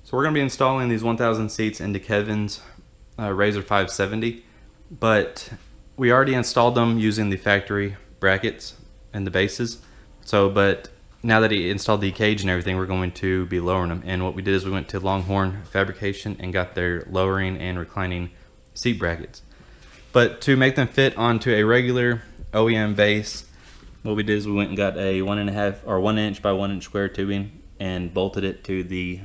So we're going to be installing these 1000 seats into Kevin's Razor 570, but we already installed them using the factory brackets and the bases. But now that he installed the cage and everything, we're going to be lowering them. And what we did is we went to Longhorn Fabrication and got their lowering and reclining seat brackets. But to make them fit onto a regular OEM base, what we did is we went and got a 1.5 or 1 inch by 1 inch square tubing and bolted it to the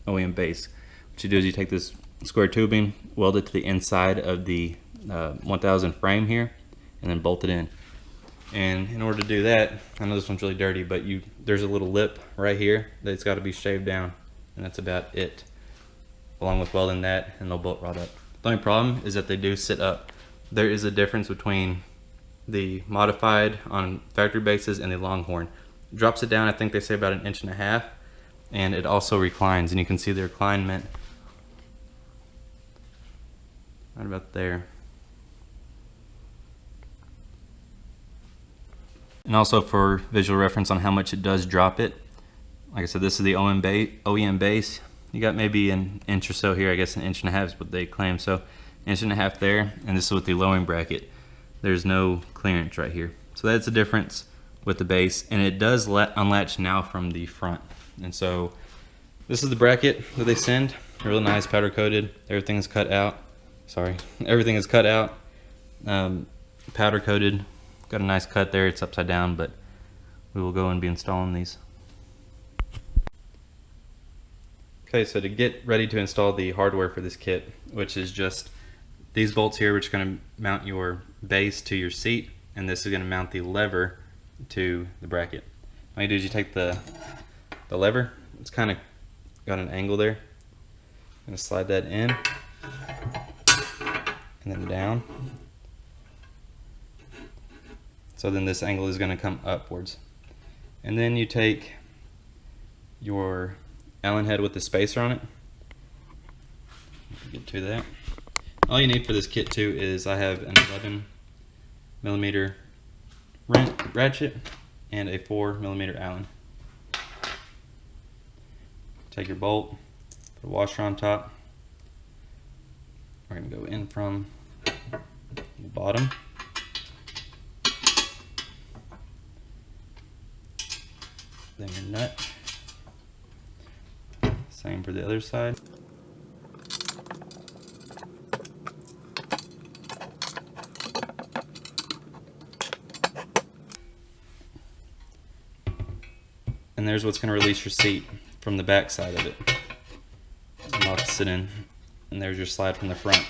OEM base. What you do is you take this square tubing, weld it to the inside of the 1000 frame here, and then bolt it in. And in order to do that, I know this one's really dirty, but there's a little lip right here that's got to be shaved down, and that's about it. Along with welding that, and they'll bolt right up. The only problem is that they do sit up. There is a difference between the modified on factory bases and the Longhorn. It drops it down, I think they say about 1.5 inches, and it also reclines, and you can see the reclinement right about there. And also for visual reference on how much it does drop it, like I said, this is the OEM base. You got maybe 1 inch or so here, I guess 1.5 inches is what they claim. So 1.5 inches there, and this is with the lowering bracket. There's no clearance right here. So that's the difference with the base, and it does unlatch now from the front. And so this is the bracket that they send, really nice, powder coated. Everything is cut out. Sorry, everything is cut out, powder coated. Got a nice cut there. It's upside down, but we will go and be installing these. Okay, so to get ready to install the hardware for this kit, which is just these bolts here, which are going to mount your base to your seat, and this is going to mount the lever to the bracket. All you do is you take the lever, it's kind of got an angle there. I'm going to slide that in and then down. So then this angle is going to come upwards. And then you take your Allen head with the spacer on it. Get to that. All you need for this kit too is I have an 11mm ratchet and a 4mm Allen. Take your bolt, put a washer on top. We're going to go in from the bottom. Then your nut. Same for the other side. And there's what's going to release your seat from the back side of it. And locks it in. And there's your slide from the front.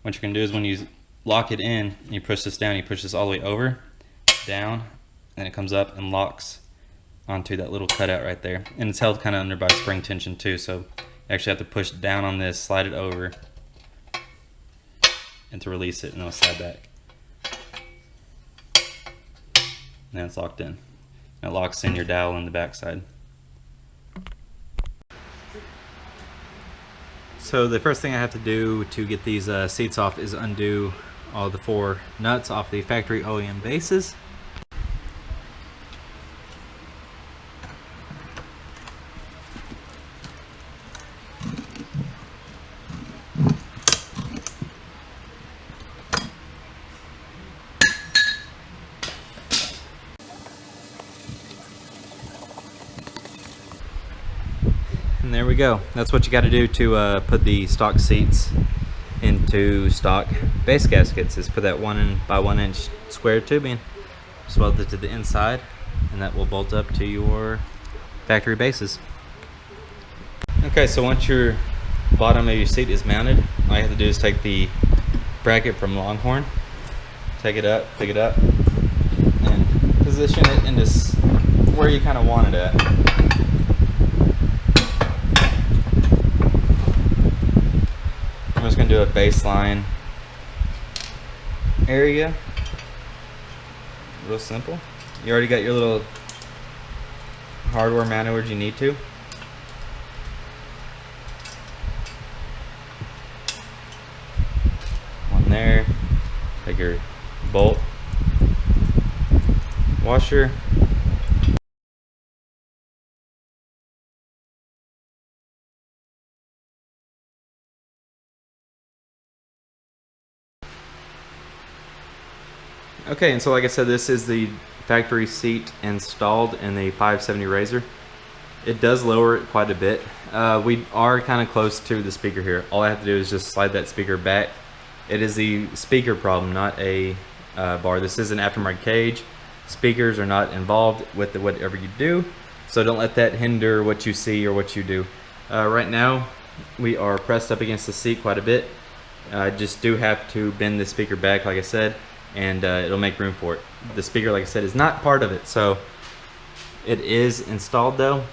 What you're going to do is when you lock it in, and you push this down, you push this all the way over, down, and it comes up and locks onto that little cutout right there. And it's held kind of under by spring tension too, so you actually have to push down on this, slide it over, and to release it, and it'll slide back. Now it's locked in. And it locks in your dowel on the back side. So the first thing I have to do to get these seats off is undo all the 4 nuts off the factory OEM bases. And there we go. That's what you got to do to put the stock seats into stock base gaskets, is put that 1 by 1 inch square tubing, just weld it to the inside, and that will bolt up to your factory bases. Okay, so once your bottom of your seat is mounted, all you have to do is take the bracket from Longhorn, take it up, pick it up, and position it in this where you kind of want it at. I'm just going to do a baseline area. Real simple. You already got your little hardware mounted where you need to. One there. Take your bolt, washer, Okay, and so like I said, this is the factory seat installed in the 570 Razor. It does lower it quite a bit. We are kind of close to the speaker here. All I have to do is just slide that speaker back. It is the speaker problem, not a bar. This is an aftermarket cage. Speakers are not involved with whatever you do, so don't let that hinder what you see or what you do. Right now, we are pressed up against the seat quite a bit. Just do have to bend the speaker back, like I said, and it'll make room for it. The speaker, like I said, is not part of it, so it is installed though.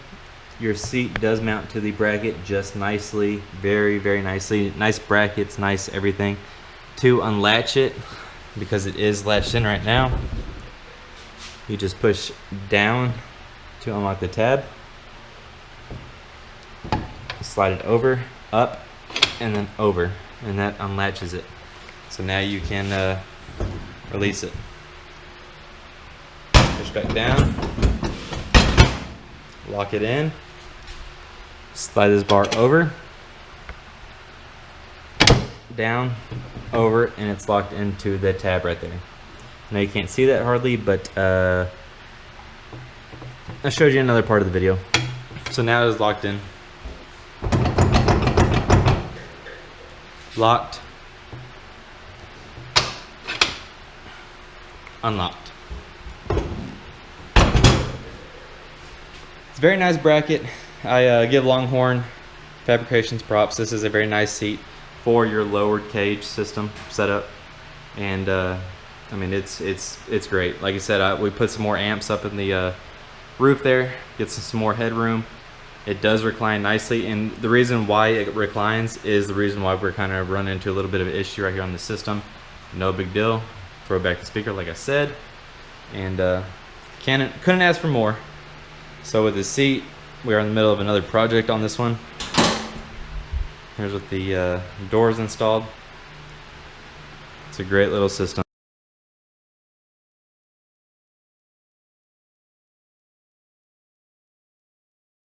Your seat does mount to the bracket just nicely, very, very nicely. Nice brackets, nice everything. To unlatch it, because it is latched in right now, you just push down to unlock the tab. Slide it over, up, and then over, and that unlatches it. So now you can release it. Push back down, lock it in, slide this bar over, down, over, and it's locked into the tab right there. Now you can't see that hardly, but I showed you another part of the video. So now it is locked in. Locked. Unlocked. It's a very nice bracket. I give Longhorn Fabrications props. This is a very nice seat for your lowered cage system setup, and I mean it's great. Like I said, we put some more amps up in the roof there, get some more headroom. It does recline nicely, and the reason why it reclines is the reason why we're kind of running into a little bit of an issue right here on the system. No big deal. Throw back the speaker, like I said, and couldn't ask for more. So with the seat, we are in the middle of another project on this one. Here's with the doors installed. It's a great little system.